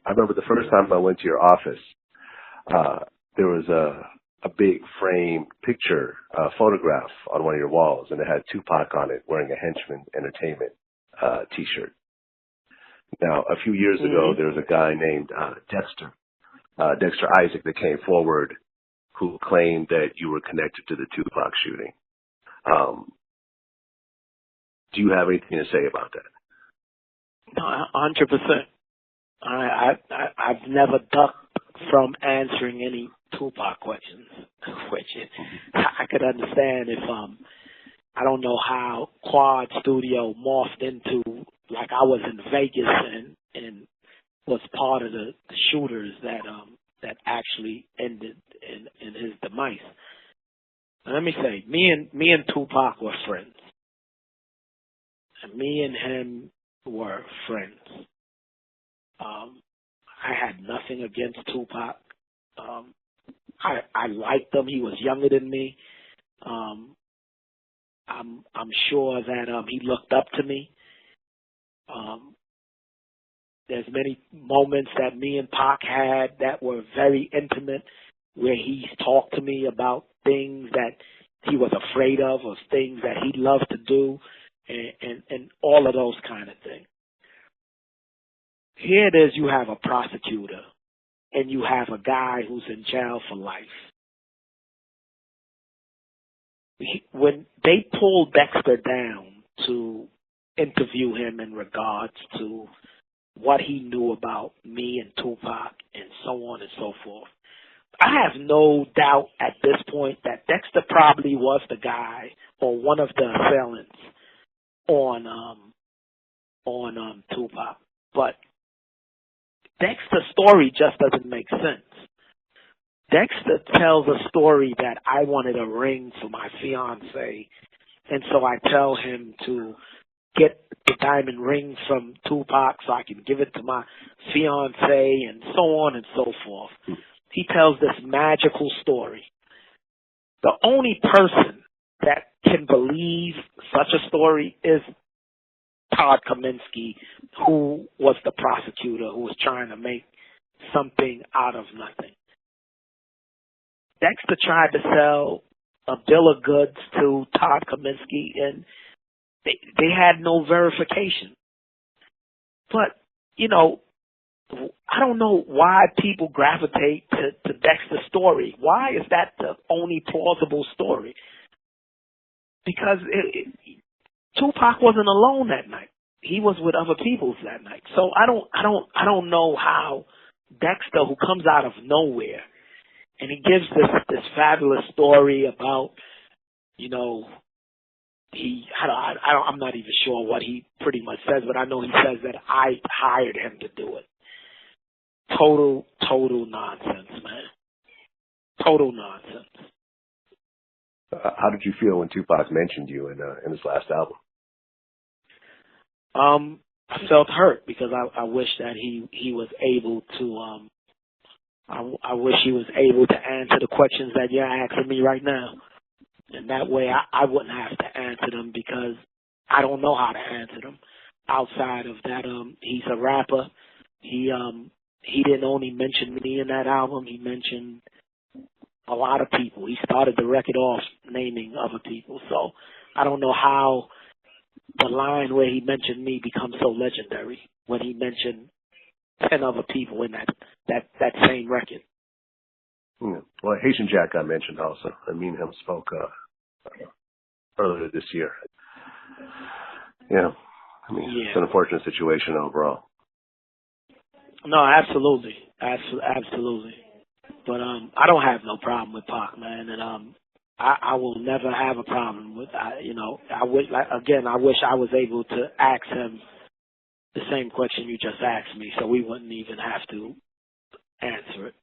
I remember the first time I went to your office, there was a big frame picture, photograph on one of your walls, and it had 2Pac on it wearing a Henchman Entertainment T-shirt. Now, a few years ago, there was a guy named Dexter Isaac that came forward who claimed that you were connected to the 2Pac shooting. Do you have anything to say about that? No, 100%. I've never ducked from answering any 2Pac questions, which I could understand if I don't know how Quad Studio morphed into, like, I was in Vegas and was part of the shooters that actually ended in his demise. Now, let me say, me and 2Pac were friends. And me and him were friends. I had nothing against 2Pac. I liked him. He was younger than me. I'm sure that he looked up to me. There's many moments that me and Pac had that were very intimate, where he's talked to me about things that he was afraid of, or things that he loved to do, and all of those kind of things. Here it is, you have a prosecutor, and you have a guy who's in jail for life. When they pulled Dexter down to interview him in regards to what he knew about me and 2Pac and so on and so forth, I have no doubt at this point that Dexter probably was the guy or one of the assailants on 2Pac. But Dexter's story just doesn't make sense. Dexter tells a story that I wanted a ring for my fiancee, and so I tell him to get the diamond ring from 2Pac so I can give it to my fiancee, and so on and so forth. He tells this magical story. The only person that can believe such a story is Todd Kaminsky, who was the prosecutor who was trying to make something out of nothing. Dexter tried to sell a bill of goods to Todd Kaminsky, and they had no verification. But, you know, I don't know why people gravitate to Dexter's story. Why is that the only plausible story? Because 2Pac wasn't alone that night. He was with other people that night. So I don't know how Dexter, who comes out of nowhere, and he gives this fabulous story about, you know, I'm not even sure what he pretty much says, but I know he says that I hired him to do it. Total nonsense, man. Total nonsense. How did you feel when 2Pac mentioned you in his last album? I felt hurt because I wish that he was able to I wish he was able to answer the questions that you're asking me right now. And that way I wouldn't have to answer them, because I don't know how to answer them. Outside of that, he's a rapper. He didn't only mention me in that album, he mentioned a lot of people. He started the record off naming other people. So I don't know how the line where he mentioned me becomes so legendary when he mentioned 10 other people in that same record. Yeah. Well, Haitian Jack I mentioned also. I mean, him spoke earlier this year. Yeah. I mean, It's an unfortunate situation overall. No, absolutely. Absolutely. But I don't have no problem with Pac, man, and I will never have a problem with I wish I was able to ask him the same question you just asked me, so we wouldn't even have to answer it.